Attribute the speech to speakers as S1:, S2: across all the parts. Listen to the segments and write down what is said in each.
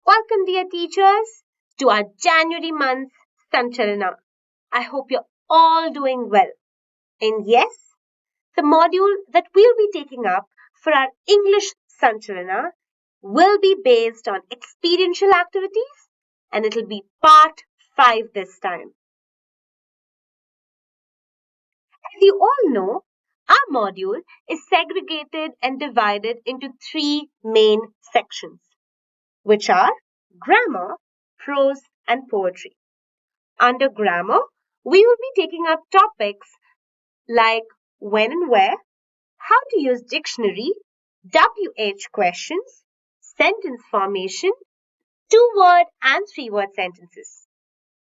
S1: Welcome, dear teachers, to our January month Sanchalana. I hope you're all doing well. And yes, the module that we'll be taking up for our English Sanchalana will be based on experiential activities, and it'll be part 5 this time. As you all know, our module is segregated and divided into 3 main sections, which are grammar, prose, and poetry. Under grammar, we will be taking up topics like when and where, how to use dictionary, WH questions, sentence formation, 2-word and 3-word sentences.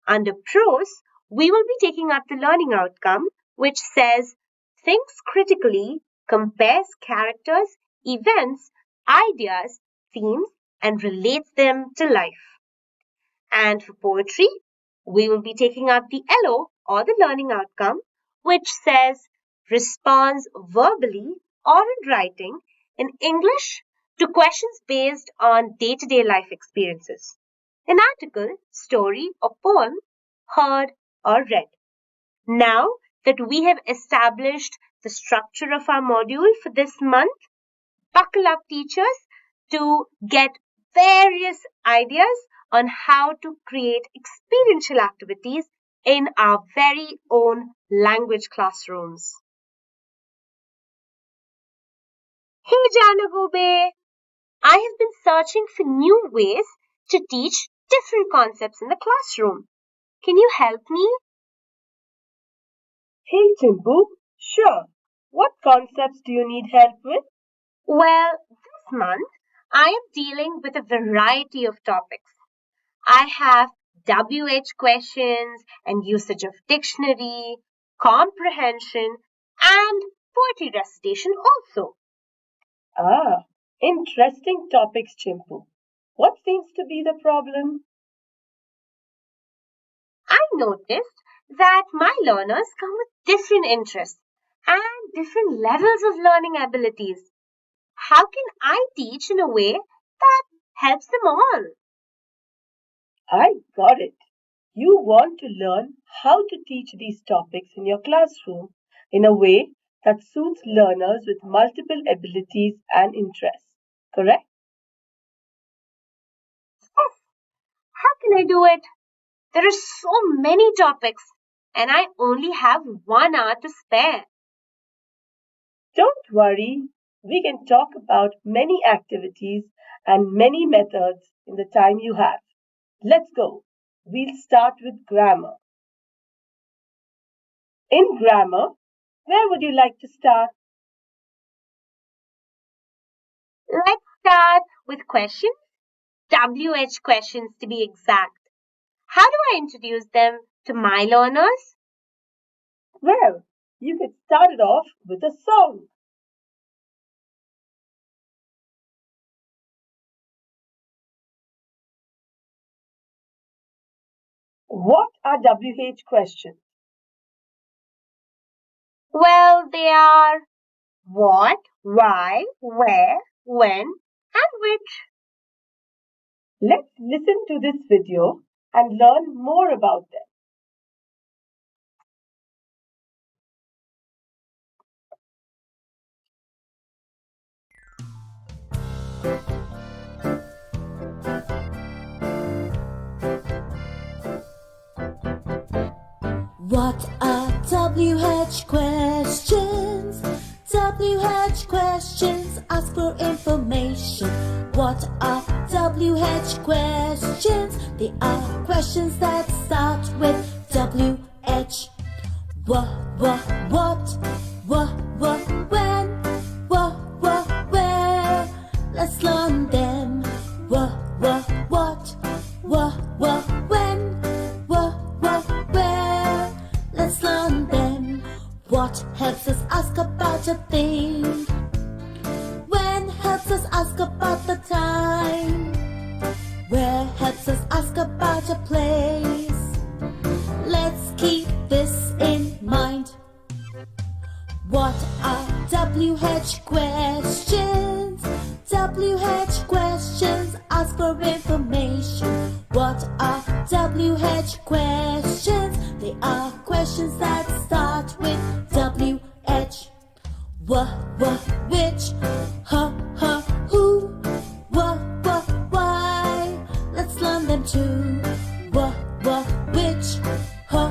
S1: Under prose, we will be taking up the learning outcome, which says thinks critically, compares characters, events, ideas, themes, and relates them to life. And for poetry, we will be taking up the LO or the learning outcome, which says responds verbally or in writing in English to questions based on day-to-day life experiences. An article, story, or poem heard or read. Now that we have established the structure of our module for this month, buckle up, teachers, to get various ideas on how to create experiential activities in our very own language classrooms. Hey Janagobe, I have been searching for new ways to teach different concepts in the classroom. Can you help me?
S2: Hey Timbu, sure. What concepts do you need help with?
S1: Well, this month I am dealing with a variety of topics. I have WH questions and usage of dictionary, comprehension, and poetry recitation also.
S2: Ah, interesting topics, Chimpu. What seems to be the problem?
S1: I noticed that my learners come with different interests and different levels of learning abilities. How can I teach in a way that helps them all?
S2: I got it. You want to learn how to teach these topics in your classroom in a way that suits learners with multiple abilities and interests, correct?
S1: Yes. How can I do it? There are so many topics and I only have 1 hour to spare.
S2: Don't worry, we can talk about many activities and many methods in the time you have. Let's go. We'll start with grammar. In grammar, where would you like to start?
S1: Let's start with questions, WH questions to be exact. How do I introduce them to my learners?
S2: Well, you could start it off with a song. What are WH questions?
S1: Well, they are what, why, where, when, and which.
S2: Let's listen to this video and learn more about them.
S3: What are WH questions? WH questions ask for information. What are WH questions? They are questions that start with WH. What, when, where? Let's learn them. What, when, where? Let's learn them. What helps us ask about a thing? When helps us ask about the time? Where helps us ask about a place? Let's keep this in mind. What are WH questions? WH questions ask for information. information. What are WH questions? They are questions that start with WH. Which, who, why. Let's learn them too. Which, who,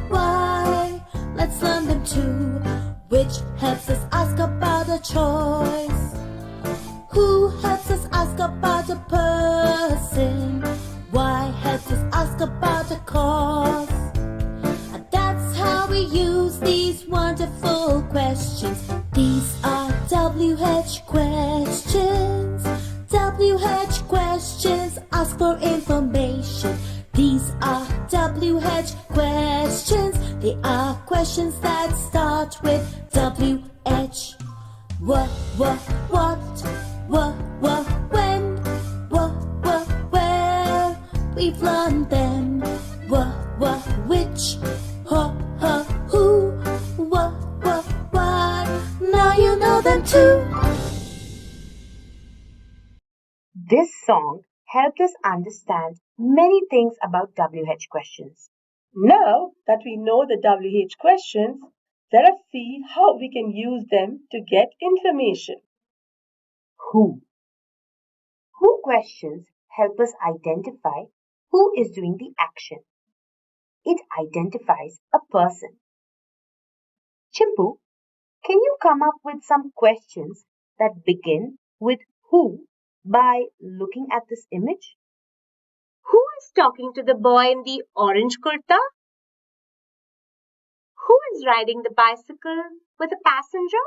S3: why. Let's learn them too. Which helps us ask about a choice. Who helps us ask about a person? Why helps us ask about a cause? And that's how we use these wonderful questions. These are WH questions. WH questions ask for information. These are WH questions. They are questions that start with WH. What, when, where. We've learned them. Which, who, why. Now you know them too.
S1: This song helped us understand many things about WH questions.
S2: Now that we know the WH questions, let us see how we can use them to get information.
S1: Who? Who questions help us identify who is doing the action. It identifies a person. Chimpu, can you come up with some questions that begin with who by looking at this image? Who is talking to the boy in the orange kurta? Who is riding the bicycle with a passenger?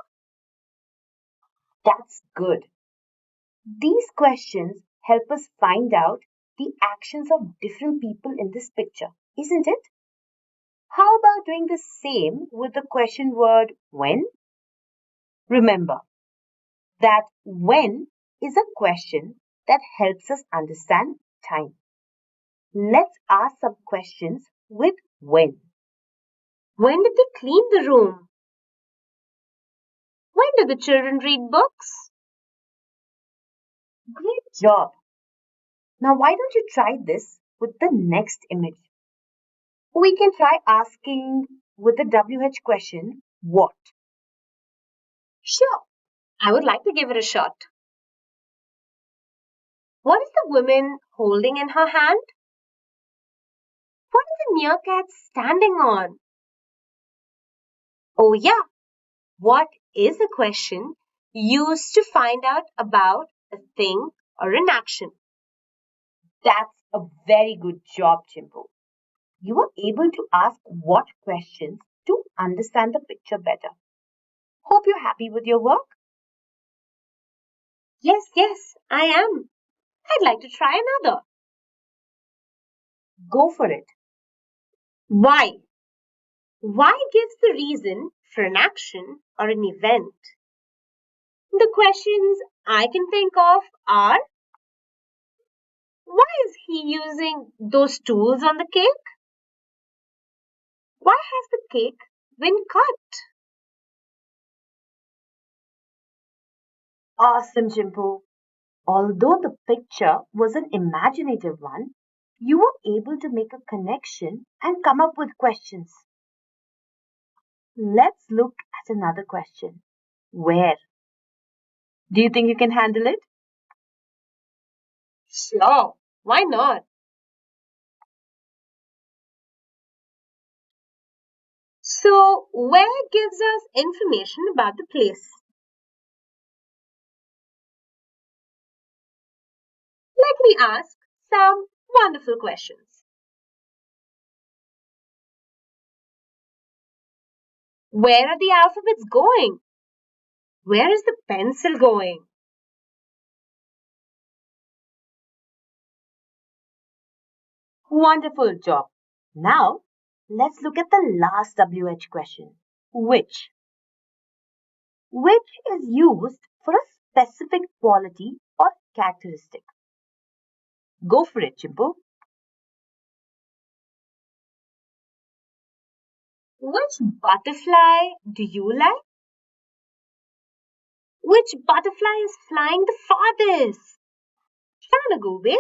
S1: That's good. These questions help us find out the actions of different people in this picture, isn't it? How about doing the same with the question word when? Remember that when is a question that helps us understand time. Let's ask some questions with when. When did they clean the room? When do the children read books? Great job. Now why don't you try this with the next image? We can try asking with the WH question, what? Sure, I would like to give it a shot. What is the woman holding in her hand? What is the meerkat standing on? Oh yeah, what is a question used to find out about a thing or an action? That's a very good job, Chimpo. You were able to ask what questions to understand the picture better. Hope you're happy with your work. Yes, I am. I'd like to try another. Go for it. Why? Why gives the reason for an action or an event. The questions I can think of are, why is he using those tools on the cake? Why has the cake been cut? Awesome, Jimpo. Although the picture was an imaginative one, you were able to make a connection and come up with questions. Let's look at another question. Where? Do you think you can handle it? Sure, why not? So, where gives us information about the place? Let me ask some wonderful questions. Where are the alphabets going? Where is the pencil going? Wonderful job. Now, let's look at the last WH question. Which? Which is used for a specific quality or characteristic. Go for it, Chimpo. Which butterfly do you like? Which butterfly is flying the farthest? Nagube,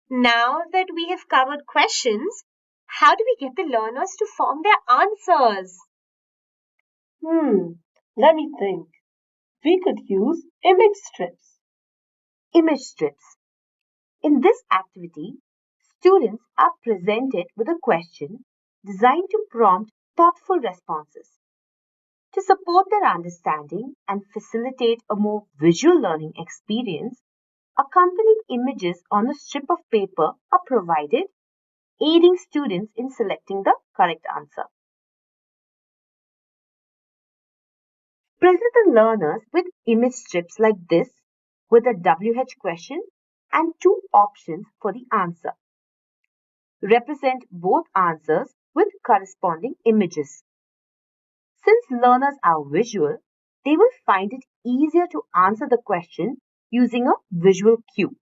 S1: now that we have covered questions, how do we get the learners to form their answers?
S2: Let me think. We could use image strips.
S1: Image strips. In this activity, students are presented with a question designed to prompt thoughtful responses. To support their understanding and facilitate a more visual learning experience, accompanying images on a strip of paper are provided, aiding students in selecting the correct answer. Present the learners with image strips like this with a WH question and two options for the answer. Represent both answers with corresponding images. Since learners are visual, they will find it easier to answer the question using a visual cue.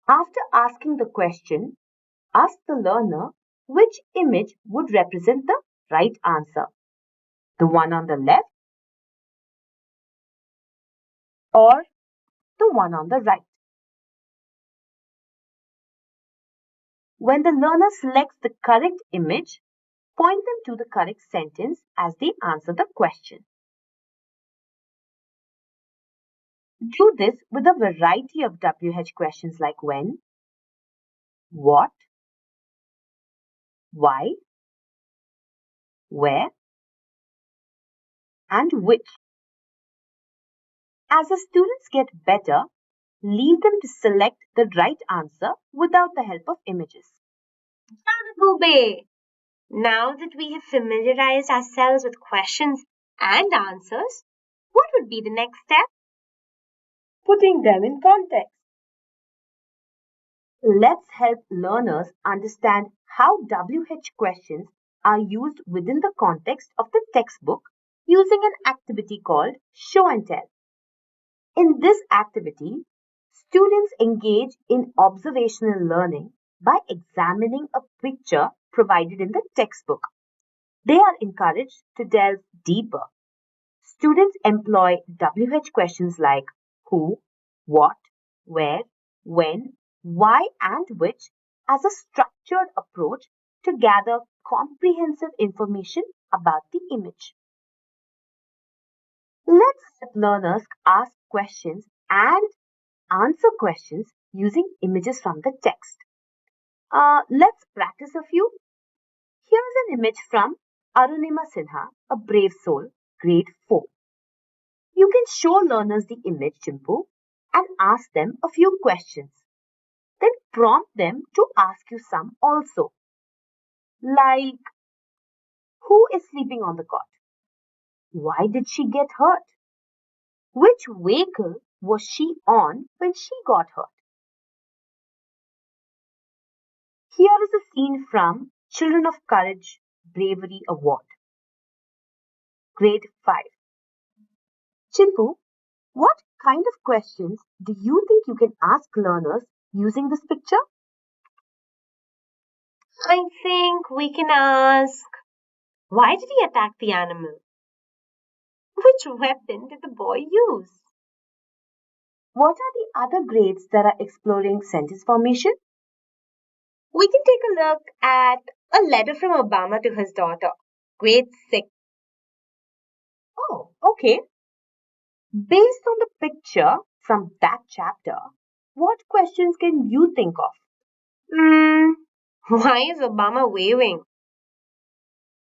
S1: After asking the question, ask the learner which image would represent the right answer. The one on the left or the one on the right. When the learner selects the correct image, point them to the correct sentence as they answer the question. Do this with a variety of WH questions like when, what, why, where, and which. As the students get better, leave them to select the right answer without the help of images. Janagube, now that we have familiarized ourselves with questions and answers, what would be the next step?
S2: Putting them in context.
S1: Let's help learners understand how WH questions are used within the context of the textbook using an activity called Show and Tell. In this activity, students engage in observational learning by examining a picture provided in the textbook. They are encouraged to delve deeper. Students employ WH questions like who, what, where, when, why, and which as a structured approach to gather comprehensive information about the image. Let's let learners ask questions and answer questions using images from the text. Let's practice a few. Here's an image from Arunima Sinha, A Brave Soul, Grade 4. You can show learners the image, Chimpu, and ask them a few questions. Then prompt them to ask you some also. Like, who is sleeping on the cot? Why did she get hurt? Which vehicle was she on when she got hurt? Here is a scene from Children of Courage Bravery Award. Grade 5. Chimpu, what kind of questions do you think you can ask learners using this picture? I think we can ask, why did he attack the animal? Which weapon did the boy use? What are the other grades that are exploring sentence formation? We can take a look at a letter from Obama to his daughter, grade 6. Oh, okay. Based on the picture from that chapter, what questions can you think of? Why is Obama waving?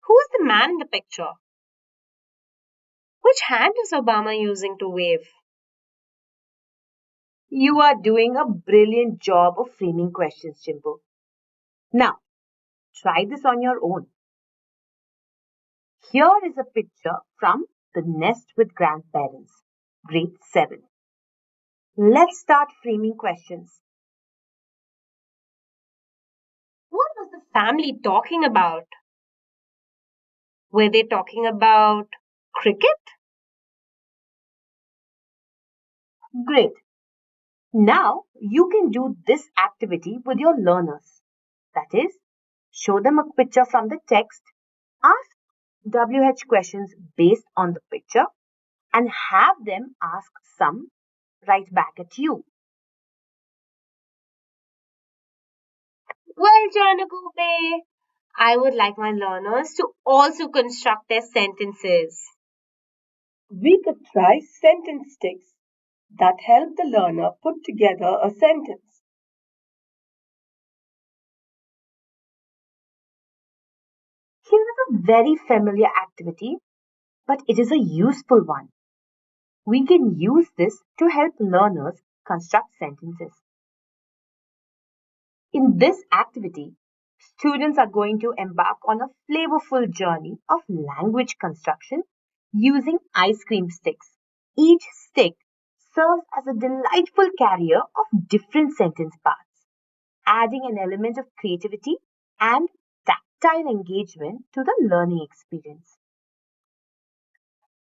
S1: Who's the man in the picture? Which hand is Obama using to wave? You are doing a brilliant job of framing questions, Chimpo. Now, try this on your own. Here is a picture from The Nest with Grandparents, grade 7. Let's start framing questions. What was the family talking about? Were they talking about cricket? Great. Now you can do this activity with your learners. That is, show them a picture from the text, ask WH questions based on the picture, and have them ask some right back at you. Well, Janagube, I would like my learners to also construct their sentences.
S2: We could try sentence sticks that help the learner put together a sentence.
S4: Here is a very familiar activity, but it is a useful one. We can use this to help learners construct sentences. In this activity, students are going to embark on a flavorful journey of language construction using ice cream sticks. Each stick serves as a delightful carrier of different sentence parts, adding an element of creativity and tactile engagement to the learning experience.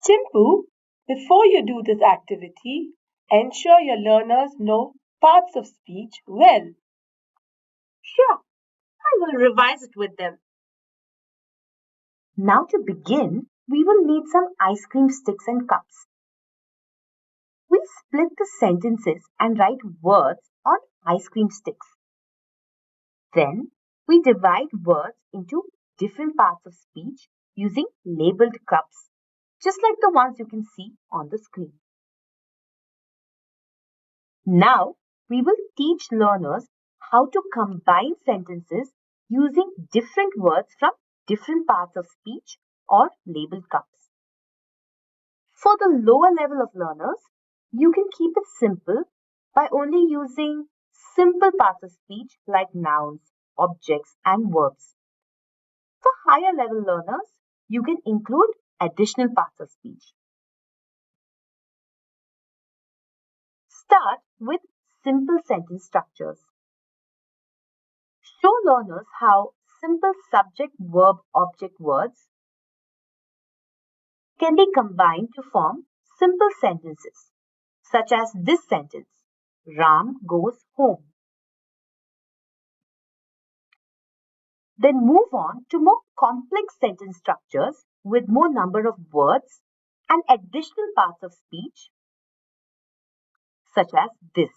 S2: Chimpu, before you do this activity, ensure your learners know parts of speech well.
S1: Sure, I will revise it with them.
S4: Now to begin, we will need some ice cream sticks and cups. We split the sentences and write words on ice cream sticks. Then we divide words into different parts of speech using labeled cups, just like the ones you can see on the screen. Now we will teach learners how to combine sentences using different words from different parts of speech or labeled cups. For the lower level of learners, you can keep it simple by only using simple parts of speech like nouns, objects, and verbs. For higher level learners, you can include additional parts of speech. Start with simple sentence structures. Show learners how simple subject, verb, object words can be combined to form simple sentences, such as this sentence, Ram goes home. Then move on to more complex sentence structures with more number of words and additional parts of speech, such as this.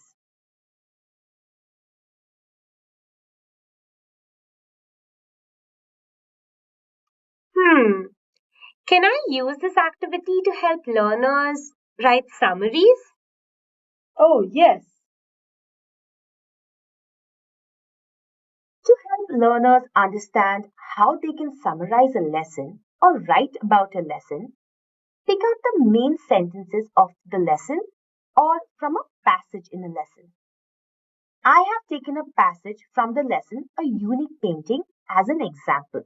S1: Can I use this activity to help learners write summaries?
S2: Oh, yes.
S4: To help learners understand how they can summarize a lesson or write about a lesson, pick out the main sentences of the lesson or from a passage in a lesson. I have taken a passage from the lesson A Unique Painting as an example.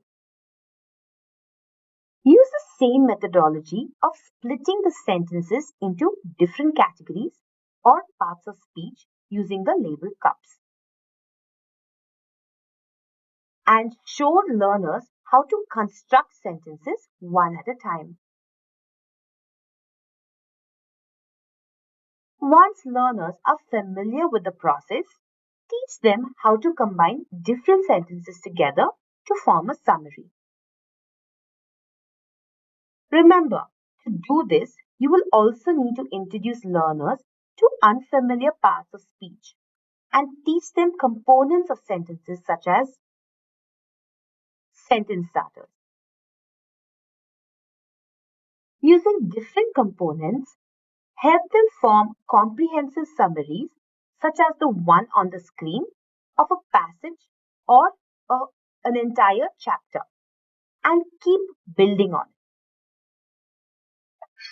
S4: Use the same methodology of splitting the sentences into different categories or parts of speech using the label cups. And show learners how to construct sentences one at a time. Once learners are familiar with the process, teach them how to combine different sentences together to form a summary. Remember, to do this, you will also need to introduce learners to unfamiliar parts of speech and teach them components of sentences such as sentence starters. Using different components, help them form comprehensive summaries such as the one on the screen of a passage or an entire chapter and keep building on it.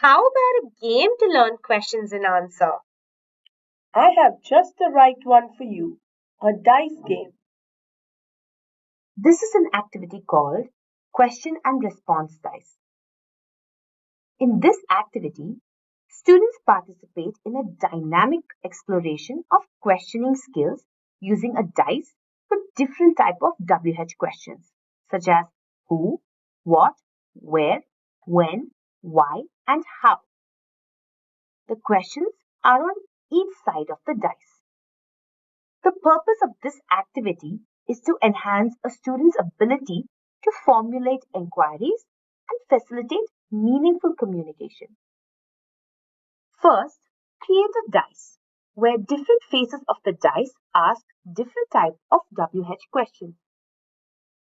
S1: How about a game to learn questions and answer?
S2: I have just the right one for you, a dice game.
S4: This is an activity called Question and Response Dice. In this activity, students participate in a dynamic exploration of questioning skills using a dice for different type of WH questions, such as who, what, where, when, why, and how. The questions are on each side of the dice. The purpose of this activity is to enhance a student's ability to formulate inquiries and facilitate meaningful communication. First, create a dice. where different faces of the dice ask different types of WH questions.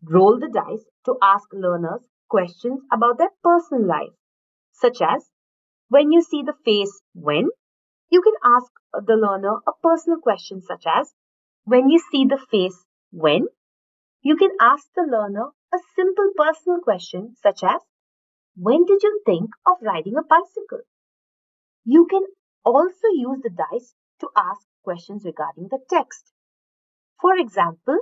S4: Roll the dice to ask learners questions about their personal life, such as when you see the face when, you can ask the learner a personal question such as when you see the face when, you can ask the learner a simple personal question such as when did you think of riding a bicycle? You can also use the dice to ask questions regarding the text. For example,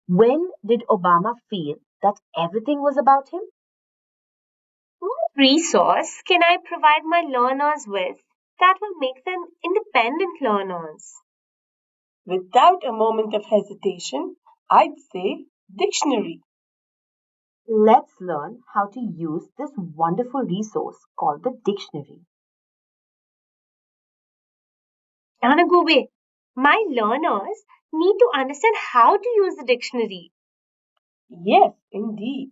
S4: when did Obama feel that everything was about him?
S1: What resource can I provide my learners with that will make them independent learners?
S2: Without a moment of hesitation, I'd say dictionary.
S4: Let's learn how to use this wonderful resource called the dictionary.
S1: Anagube, my learners need to understand how to use the dictionary.
S2: Yes, indeed.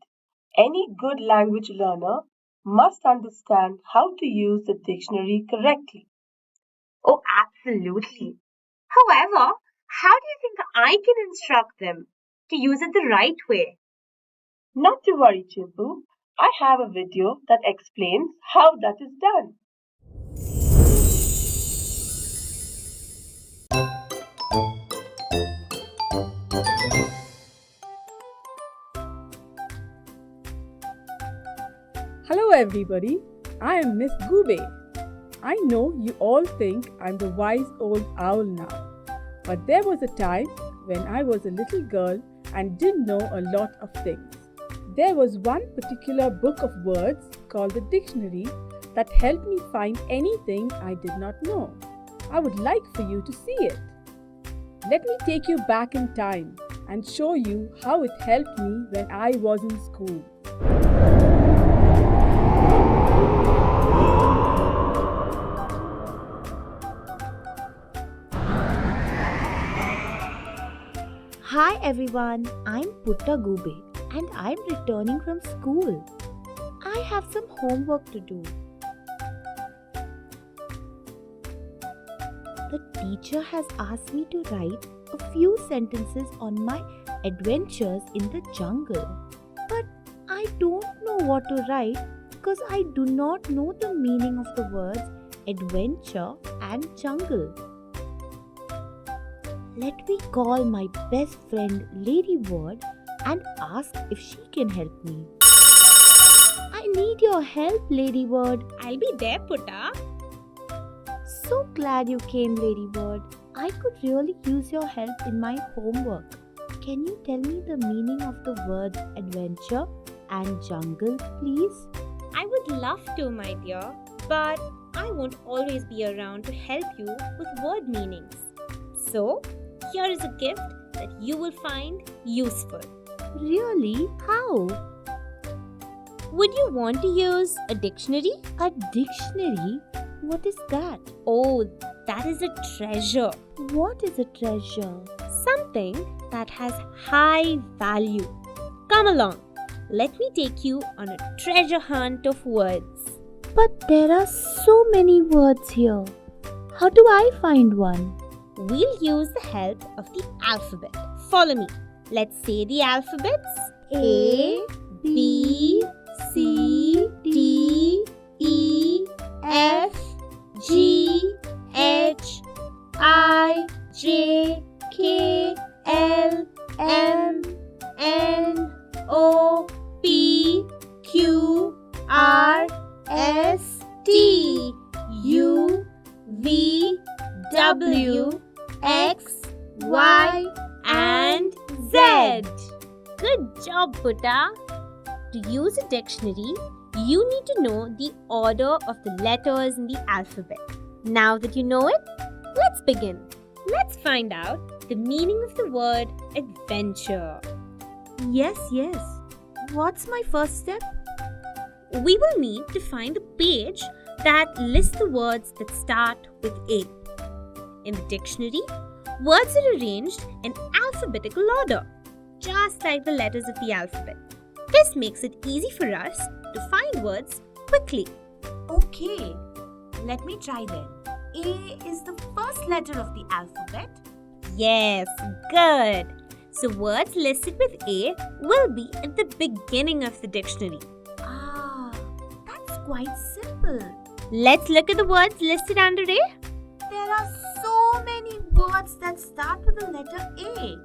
S2: Any good language learner must understand how to use the dictionary correctly.
S1: Oh, absolutely. However, how do you think I can instruct them to use it the right way?
S2: Not to worry, Chimpu. I have a video that explains how that is done.
S5: Hello everybody, I am Miss Gube. I know you all think I'm the wise old owl now, but there was a time when I was a little girl and didn't know a lot of things. There was one particular book of words called the dictionary that helped me find anything I did not know. I would like for you to see it. Let me take you back in time and show you how it helped me when I was in school.
S3: Hi everyone, I'm Putta Gube and I'm returning from school. I have some homework to do. The teacher has asked me to write a few sentences on my adventures in the jungle. But I don't know what to write because I do not know the meaning of the words adventure and jungle. Let me call my best friend Ladybird and ask if she can help me. I need your help, Ladybird.
S6: I'll be there, Putta.
S3: So glad you came, Ladybird. I could really use your help in my homework. Can you tell me the meaning of the words adventure and jungle, please?
S6: I would love to, my dear, but I won't always be around to help you with word meanings. So, here is a gift that you will find useful.
S3: Really? How?
S6: Would you want to use a dictionary?
S3: A dictionary? What is that?
S6: Oh, that is a treasure.
S3: What is a treasure?
S6: Something that has high value. Come along. Let me take you on a treasure hunt of words.
S3: But there are so many words here. How do I find one?
S6: We'll use the help of the alphabet. Follow me. Let's say the alphabets.
S3: A, B, C, D, E, F, G, H, I, J, K, L, M, N, O, P, Q, R, S, T, U, V, W, X, Y, and Z.
S6: Good job, Putta. To use a dictionary, you need to know the order of the letters in the alphabet. Now that you know it, let's begin. Let's find out the meaning of the word adventure.
S3: Yes. What's my first step?
S6: We will need to find the page that lists the words that start with A. In the dictionary, words are arranged in alphabetical order, just like the letters of the alphabet. This makes it easy for us to find words quickly.
S3: Okay, let me try then. A is the first letter of the alphabet?
S6: Yes, good. So words listed with A will be at the beginning of the dictionary.
S3: Ah, that's quite simple.
S6: Let's look at the words listed under A.
S3: There are so many words that start with the letter A.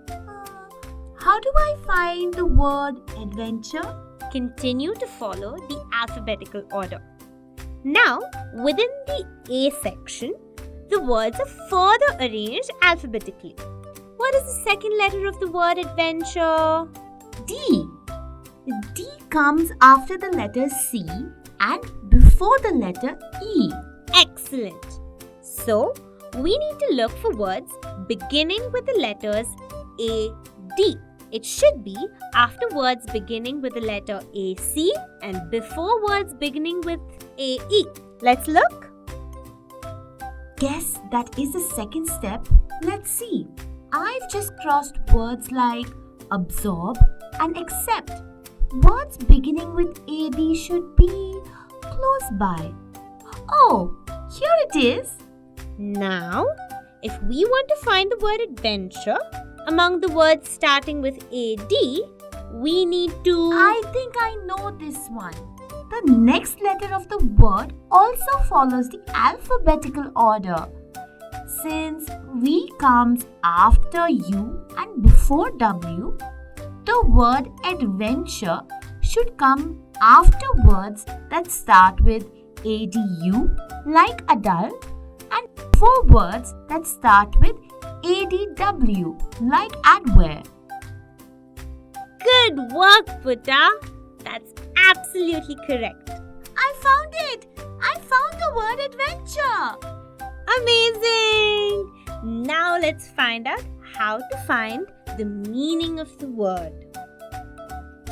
S3: How do I find the word adventure?
S6: Continue to follow the alphabetical order. Now, within the A section, the words are further arranged alphabetically. What is the second letter of the word adventure?
S3: D. D comes after the letter C and before the letter E.
S6: Excellent. So, we need to look for words beginning with the letters A, D. It should be after words beginning with the letter AC and before words beginning with AE. Let's look.
S3: Guess that is the second step. Let's see. I've just crossed words like absorb and accept. Words beginning with AD should be close by. Oh, here it is.
S6: Now, if we want to find the word adventure among the words starting with AD, we need to...
S3: I think I know this one. The next letter of the word also follows the alphabetical order. Since V comes after U and before W, the word adventure should come after words that start with ADU, like adult, and before words that start with ADW, like adware.
S6: Good work, Putta. That's absolutely correct.
S3: I found it! I found the word adventure!
S6: Amazing! Now let's find out how to find the meaning of the word.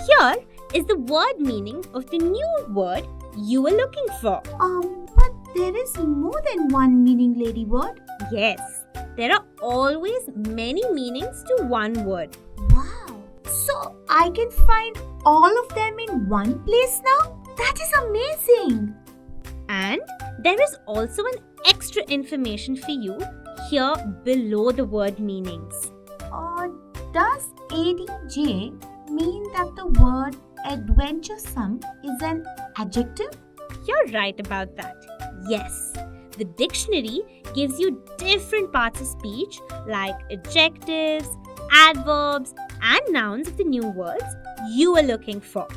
S6: Here is the word meaning of the new word you were looking for.
S3: But there is more than one meaning, lady word.
S6: Yes, there are always many meanings to one word.
S3: Wow! So I can find all of them in one place now? That is amazing!
S6: And there is also an extra information for you here below the word meanings.
S3: Does ADJ mean that the word adventuresome is an adjective?
S6: You're right about that. Yes, the dictionary gives you different parts of speech like adjectives, adverbs, and nouns of the new words you are looking for.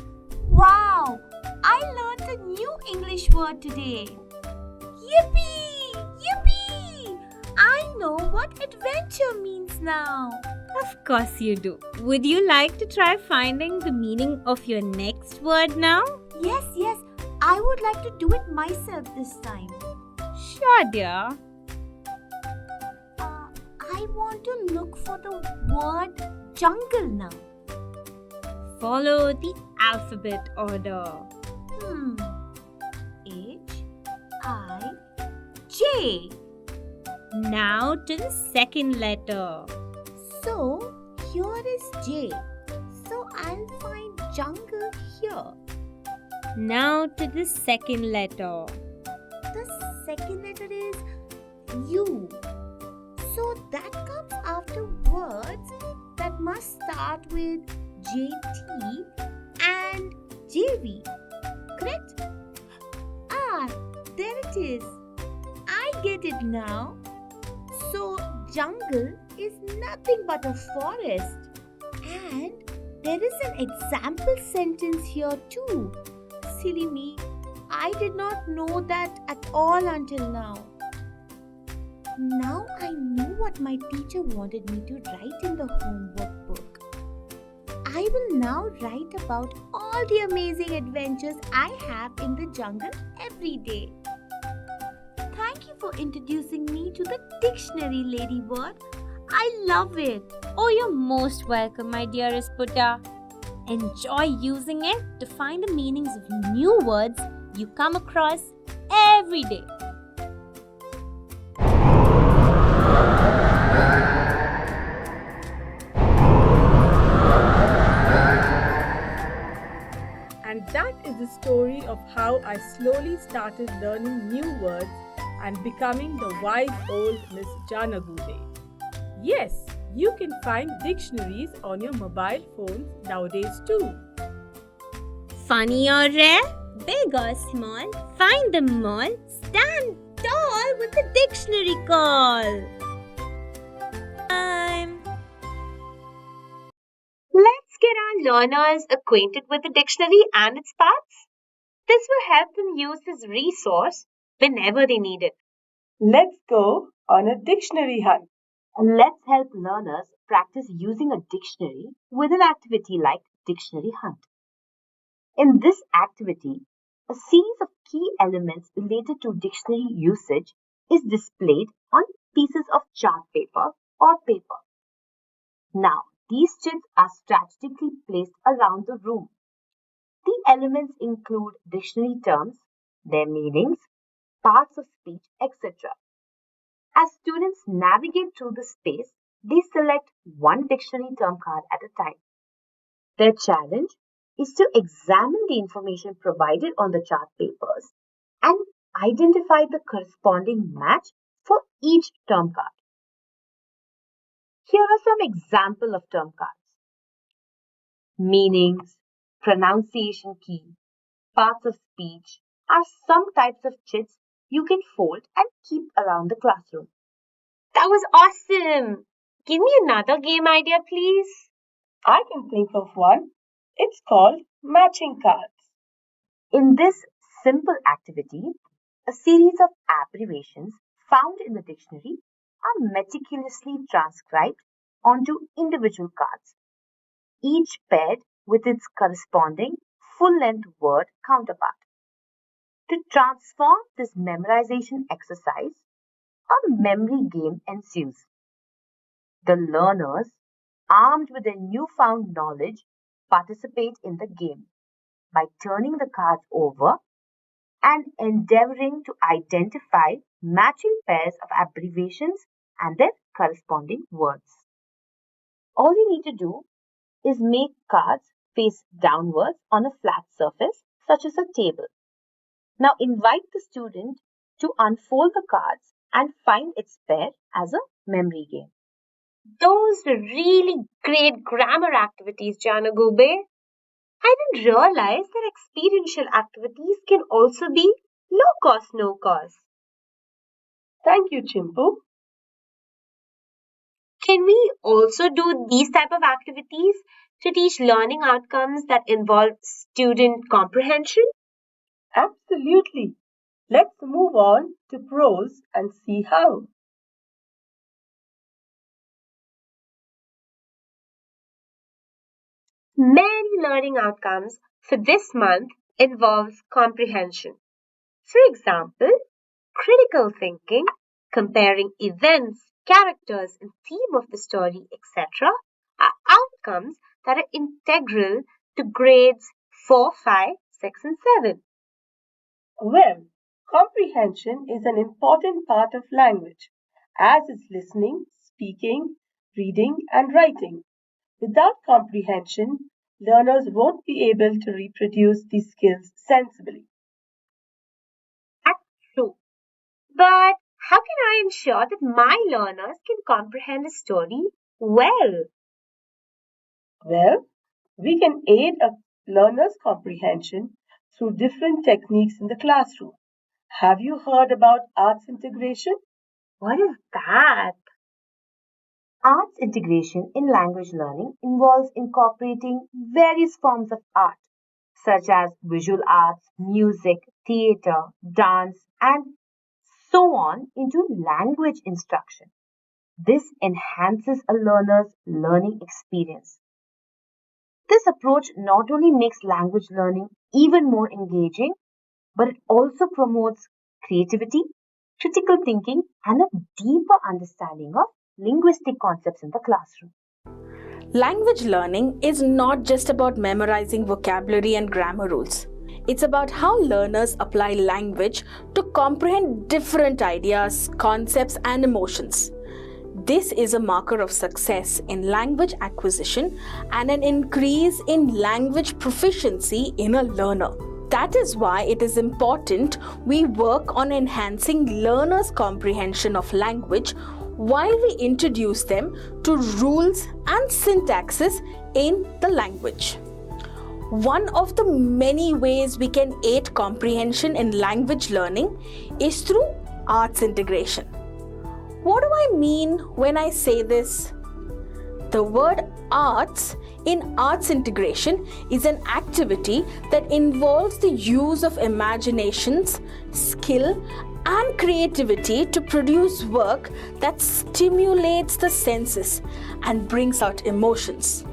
S3: Wow! I learned a new English word today. Yippee! Yippee! I know what adventure means now.
S6: Of course you do. Would you like to try finding the meaning of your next word now?
S3: Yes. I would like to do it myself this time.
S6: Sure, dear.
S3: I want to look for the word jungle now.
S6: Follow the alphabet order.
S3: H-I-J.
S6: Now to the second letter.
S3: So, here is J. So, I'll find jungle here.
S6: Now to the second letter.
S3: The second letter is U. So, that comes after words that must start with JT and JV. Correct? There it is. I get it now. So, jungle is nothing but a forest. And there is an example sentence here too. Silly me, I did not know that at all until now. Now I know what my teacher wanted me to write in the homework book. I will now write about all the amazing adventures I have in the jungle every day. Thank you for introducing me to the dictionary, Lady Bird. I love it.
S6: Oh, you're most welcome, my dearest Putta. Enjoy using it to find the meanings of new words you come across every day.
S5: And that is the story of how I slowly started learning new words and becoming the wise old Miss Jana Gube. Yes, you can find dictionaries on your mobile phones nowadays too.
S6: Funny or rare, big or small, find them all, stand tall with the dictionary call.
S1: Let's get our learners acquainted with the dictionary and its parts. This will help them use this resource whenever they need it.
S2: Let's go on a dictionary hunt.
S4: Let's help learners practice using a dictionary with an activity like Dictionary Hunt. In this activity, a series of key elements related to dictionary usage is displayed on pieces of chart paper or paper. Now, these chits are strategically placed around the room. The elements include dictionary terms, their meanings, parts of speech, etc. As students navigate through the space, they select one dictionary term card at a time. Their challenge is to examine the information provided on the chart papers and identify the corresponding match for each term card. Here are some examples of term cards. Meanings, pronunciation key, parts of speech are some types of chits you can fold and keep around the classroom.
S1: That was awesome! Give me another game idea, please.
S2: I can think of one. It's called matching cards.
S4: In this simple activity, a series of abbreviations found in the dictionary are meticulously transcribed onto individual cards, each paired with its corresponding full-length word counterpart. To transform this memorization exercise, a memory game ensues. The learners, armed with their newfound knowledge, participate in the game by turning the cards over and endeavoring to identify matching pairs of abbreviations and their corresponding words. All you need to do is make cards face downwards on a flat surface, such as a table. Now invite the student to unfold the cards and find its pair as a memory game.
S1: Those were really great grammar activities, Jana Gube. I didn't realize that experiential activities can also be low cost, no cost.
S2: Thank you, Chimpu.
S1: Can we also do these type of activities to teach learning outcomes that involve student comprehension?
S2: Absolutely. Let's move on to prose and see how.
S1: Many learning outcomes for this month involves comprehension. For example, critical thinking, comparing events, characters, and theme of the story, etc., are outcomes that are integral to grades 4, 5, 6, and 7.
S2: Well, comprehension is an important part of language, as is listening, speaking, reading, and writing. Without comprehension, learners won't be able to reproduce these skills sensibly.
S1: That's true. But how can I ensure that my learners can comprehend a story well?
S2: Well, we can aid a learner's comprehension through different techniques in the classroom. Have you heard about arts integration?
S1: What is that?
S4: Arts integration in language learning involves incorporating various forms of art, such as visual arts, music, theatre, dance, and so on, into language instruction. This enhances a learner's learning experience. This approach not only makes language learning even more engaging, but it also promotes creativity, critical thinking, and a deeper understanding of linguistic concepts in the classroom.
S7: Language learning is not just about memorizing vocabulary and grammar rules. It's about how learners apply language to comprehend different ideas, concepts, and emotions. This is a marker of success in language acquisition and an increase in language proficiency in a learner. That is why it is important we work on enhancing learners' comprehension of language while we introduce them to rules and syntaxes in the language. One of the many ways we can aid comprehension in language learning is through arts integration. What do I mean when I say this? The word arts in arts integration is an activity that involves the use of imaginations, skill, and creativity to produce work that stimulates the senses and brings out emotions.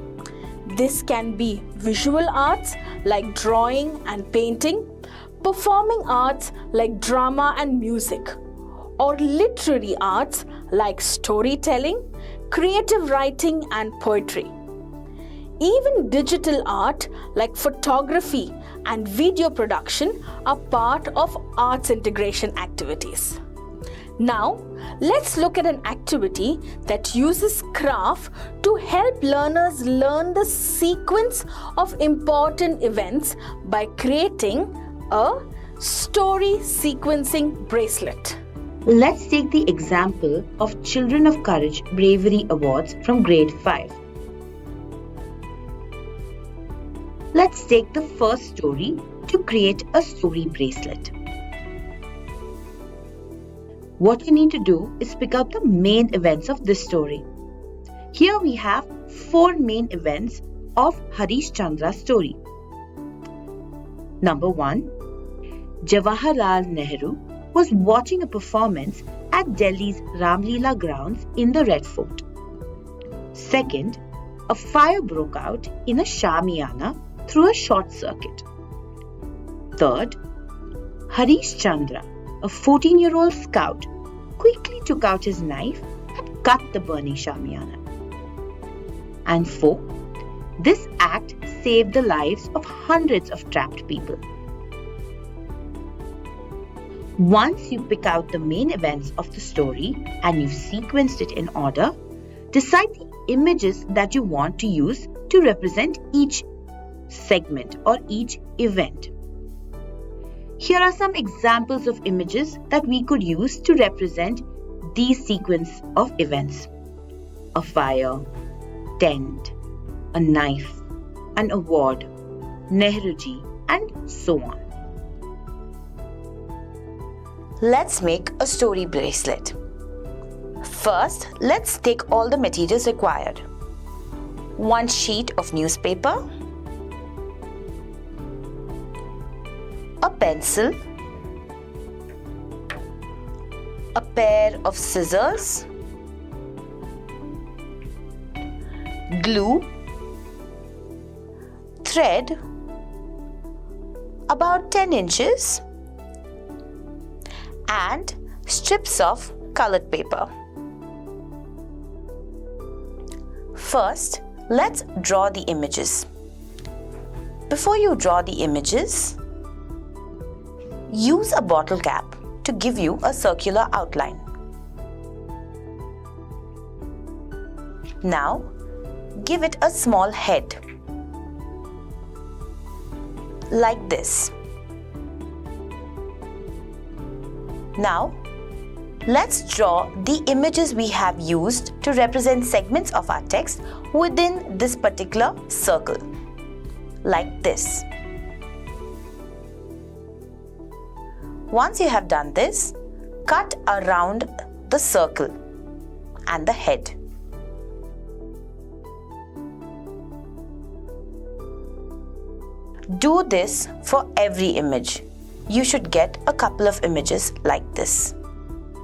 S7: This can be visual arts like drawing and painting, performing arts like drama and music, or literary arts like storytelling, creative writing, and poetry. Even digital art like photography and video production are part of arts integration activities. Now, let's look at an activity that uses craft to help learners learn the sequence of important events by creating a story sequencing bracelet.
S4: Let's take the example of Children of Courage Bravery Awards from grade 5. Let's take the first story to create a story bracelet. What you need to do is pick out the main events of this story. Here we have 4 main events of Harish Chandra's story. Number 1. Jawaharlal Nehru was watching a performance at Delhi's Ramlila grounds in the Red Fort. Second, a fire broke out in a shamiana through a short circuit. Third, Harish Chandra, a 14-year-old scout, quickly took out his knife and cut the burning shamiana. And fourth, this act saved the lives of hundreds of trapped people. Once you pick out the main events of the story and you've sequenced it in order, decide the images that you want to use to represent each segment or each event. Here are some examples of images that we could use to represent these sequence of events. A fire, tent, a knife, an award, Nehruji, and so on.
S8: Let's make a story bracelet. First, let's take all the materials required. 1 sheet of newspaper, a pencil, a pair of scissors, glue, thread about 10 inches, and strips of colored paper. First, let's draw the images. Before you draw the images, use a bottle cap to give you a circular outline. Now, give it a small head, like this. Now, let's draw the images we have used to represent segments of our text within this particular circle, like this. Once you have done this, cut around the circle and the head. Do this for every image. You should get a couple of images like this,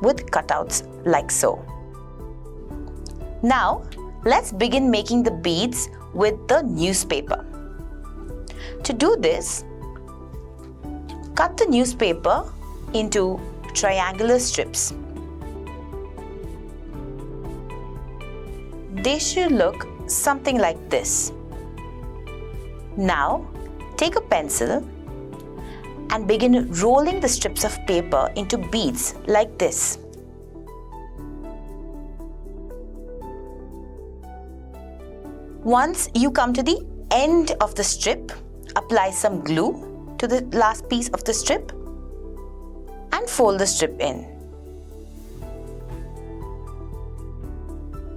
S8: with cutouts like so. Now, let's begin making the beads with the newspaper. To do this, cut the newspaper into triangular strips. They should look something like this. Now, take a pencil and begin rolling the strips of paper into beads like this. Once you come to the end of the strip, apply some glue to the last piece of the strip and fold the strip in.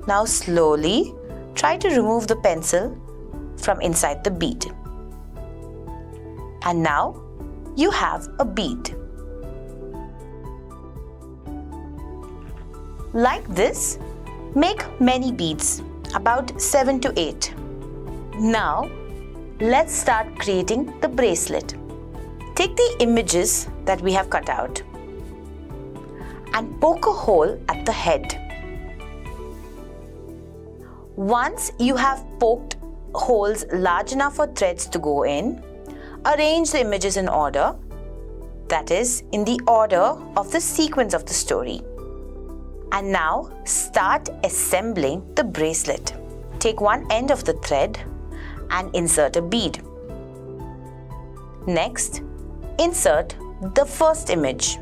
S8: Now slowly try to remove the pencil from inside the bead. And now you have a bead. Like this, make many beads, about 7 to 8. Now, let's start creating the bracelet. Take the images that we have cut out and poke a hole at the head. Once you have poked holes large enough for threads to go in, arrange the images in order, that is, in the order of the sequence of the story. And now start assembling the bracelet. Take one end of the thread and insert a bead. Next, insert the first image.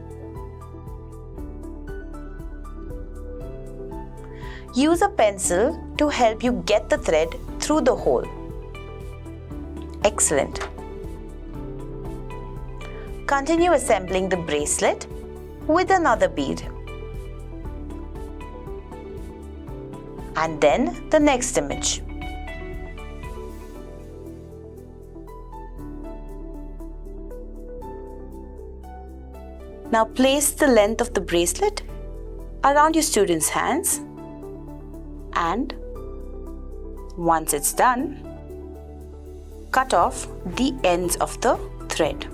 S8: Use a pencil to help you get the thread through the hole. Excellent. Continue assembling the bracelet with another bead. And then the next image. Now place the length of the bracelet around your students' hands, and once it's done, cut off the ends of the thread.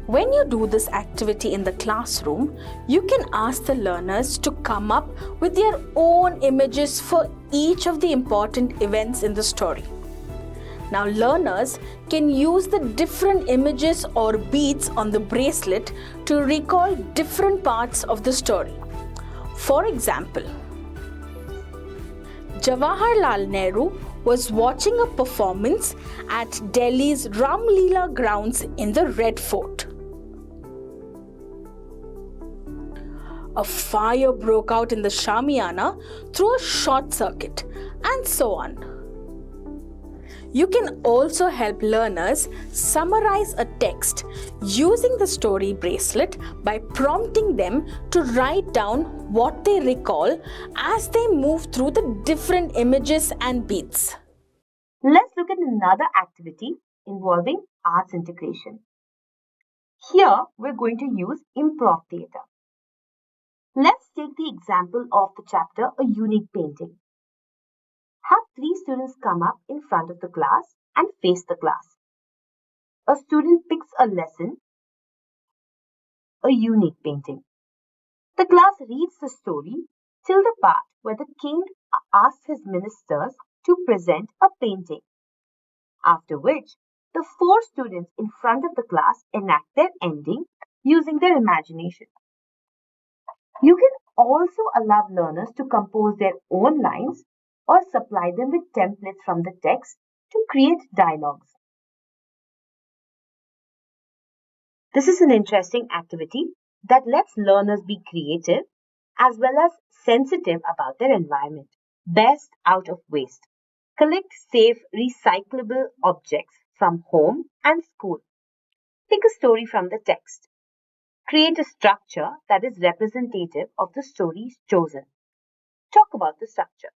S7: When you do this activity in the classroom, you can ask the learners to come up with their own images for each of the important events in the story. Now, learners can use the different images or beads on the bracelet to recall different parts of the story. For example, Jawaharlal Nehru was watching a performance at Delhi's Ram Leela grounds in the Red Fort. A fire broke out in the Shamiana through a short circuit, and so on. You can also help learners summarize a text using the story bracelet by prompting them to write down what they recall as they move through the different images and beats.
S4: Let's look at another activity involving arts integration. Here, we're going to use improv theatre. Let's take the example of the chapter A Unique Painting. Have 3 students come up in front of the class and face the class. A student picks a lesson, a unique painting. The class reads the story till the part where the king asks his ministers to present a painting, after which the 4 students in front of the class enact their ending using their imagination. You can also allow learners to compose their own lines or supply them with templates from the text to create dialogues. This is an interesting activity that lets learners be creative as well as sensitive about their environment. Best out of waste. Collect safe, recyclable objects from home and school. Pick a story from the text. Create a structure that is representative of the stories chosen. Talk about the structure.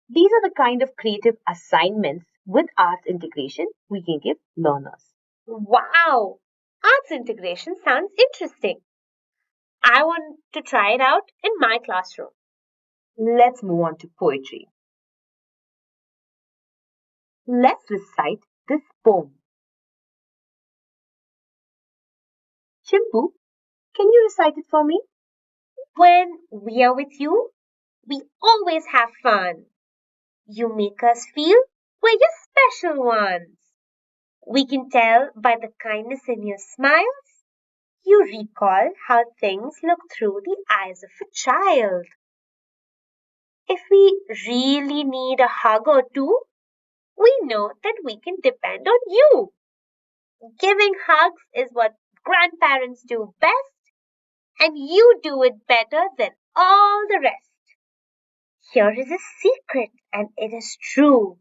S4: These are the kind of creative assignments with arts integration we can give learners.
S1: Wow! Arts integration sounds interesting. I want to try it out in my classroom.
S4: Let's move on to poetry. Let's recite this poem. Chimpu, can you recite it for me?
S1: When we are with you, we always have fun. You make us feel we're your special ones. We can tell by the kindness in your smiles. You recall how things look through the eyes of a child. If we really need a hug or two, we know that we can depend on you. Giving hugs is what grandparents do best, and you do it better than all the rest. Here is a secret, and it is true.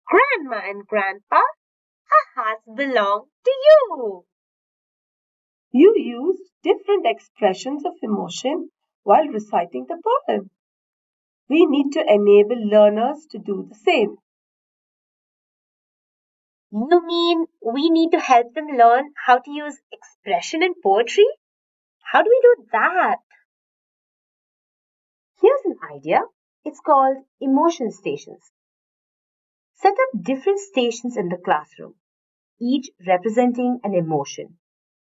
S1: Grandma and Grandpa, our hearts belong to you.
S2: You used different expressions of emotion while reciting the poem. We need to enable learners to do the same.
S1: You mean we need to help them learn how to use expression in poetry? How do we do that?
S4: Here's an idea. It's called emotion stations. Set up different stations in the classroom, each representing an emotion,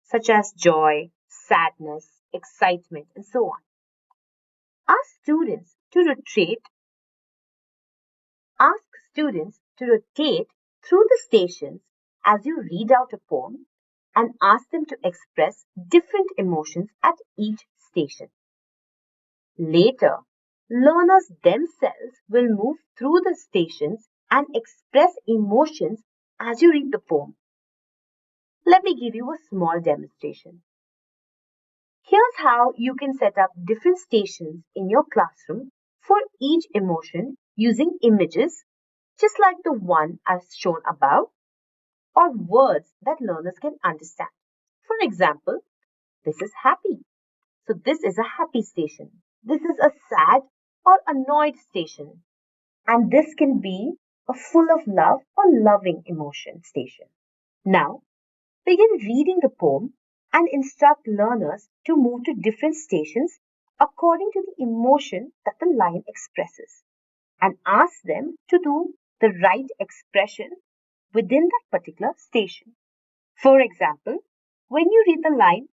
S4: such as joy, sadness, excitement, and so on. Ask students to rotate Ask students to rotate through the stations as you read out a poem and ask them to express different emotions at each station. Later, learners themselves will move through the stations and express emotions as you read the poem. Let me give you a small demonstration. Here's how you can set up different stations in your classroom for each emotion using images, just like the one I've shown above, or words that learners can understand. For example, this is happy. So this is a happy station. This is a sad or annoyed station. And this can be a full of love or loving emotion station. Now, begin reading the poem and instruct learners to move to different stations according to the emotion that the line expresses, and ask them to do the right expression within that particular station. For example, when you read the line,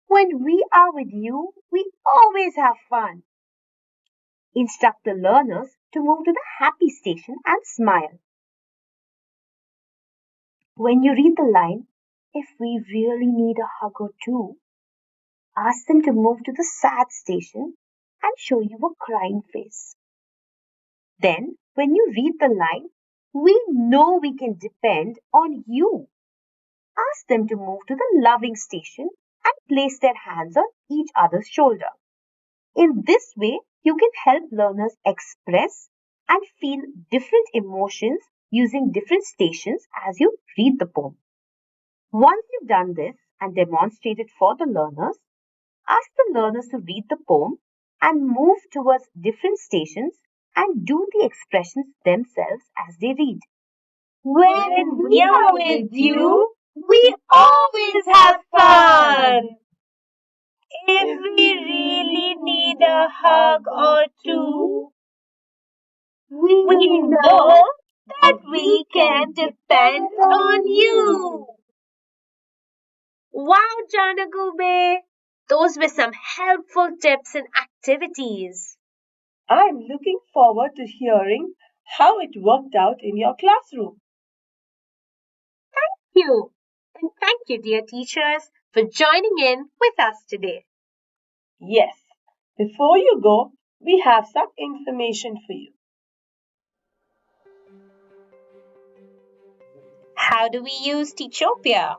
S4: "When we are with you, we always have fun," instruct the learners to move to the happy station and smile. When you read the line, "If we really need a hug or two," ask them to move to the sad station and show you a crying face. Then, when you read the line, "We know we can depend on you," ask them to move to the loving station and place their hands on each other's shoulder. In this way, you can help learners express and feel different emotions using different stations as you read the poem. Once you've done this and demonstrated for the learners, ask the learners to read the poem and move towards different stations and do the expressions themselves as they read.
S1: When we are with you, we always have fun. If we really need a hug or two, we know that we can depend on you. Wow, Janagube! Those were some helpful tips and activities.
S2: I'm looking forward to hearing how it worked out in your classroom.
S1: Thank you. And thank you, dear teachers, for joining in with us today.
S2: Yes, before you go, we have some information for you.
S6: How do we use Teachopia?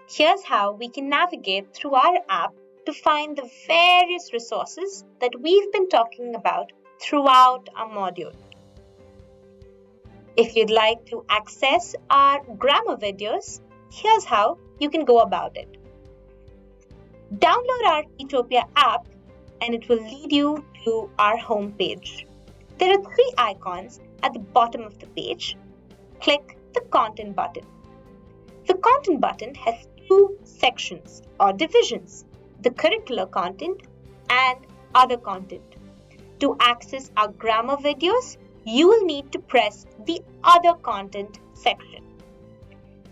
S6: Here's how we can navigate through our app to find the various resources that we've been talking about throughout our module. If you'd like to access our grammar videos, here's how you can go about it. Download our Teachopia app and it will lead you to our home page. There are 3 icons at the bottom of the page. Click the Content button. The Content button has 2 sections or divisions, the curricular content and other content. To access our grammar videos, you will need to press the other content section.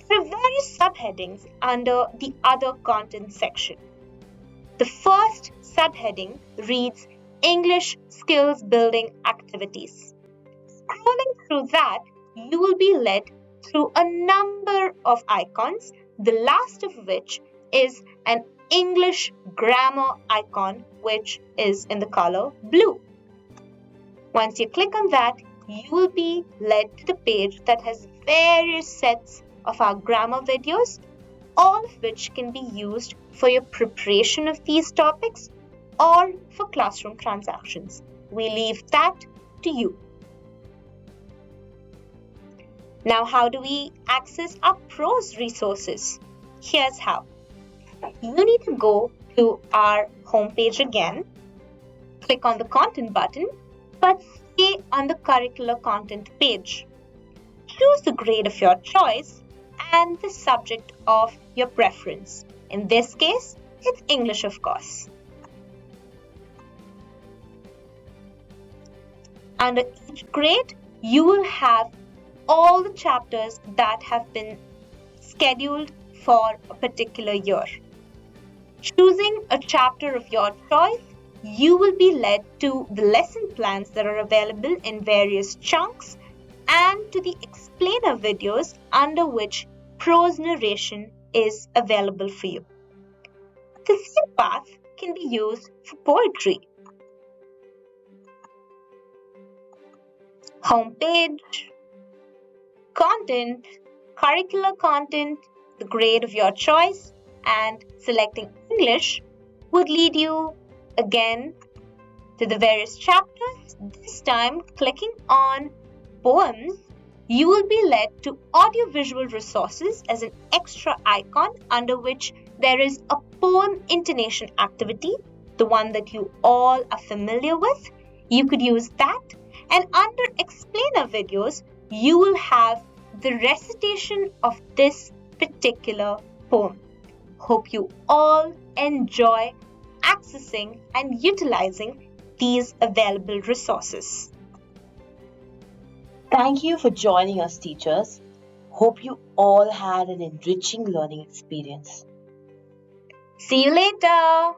S6: There are various subheadings under the other content section. The first subheading reads English Skills Building Activities. Scrolling through that, you will be led through a number of icons, the last of which is an English grammar icon, which is in the color blue. Once you click on that, you will be led to the page that has various sets of our grammar videos, all of which can be used for your preparation of these topics or for classroom transactions. We leave that to you.
S1: Now, how do we access our Prose resources? Here's how. You need to go to our homepage again, click on the content button, but stay on the curricular content page. Choose the grade of your choice and the subject of your preference. In this case, it's English, of course. Under each grade, you will have all the chapters that have been scheduled for a particular year. Choosing a chapter of your choice, you will be led to the lesson plans that are available in various chunks and to the explainer videos under which prose narration is available for you. The same path can be used for poetry. Homepage, content, curricular content, the grade of your choice, and selecting English would lead you again to the various chapters. This time, clicking on poems, you will be led to audiovisual resources as an extra icon under which there is a poem intonation activity, the one that you all are familiar with. You could use that. And under explainer videos, you will have the recitation of this particular poem. Hope you all enjoy accessing and utilizing these available resources.
S9: Thank you for joining us, teachers. Hope you all had an enriching learning experience.
S1: See you later.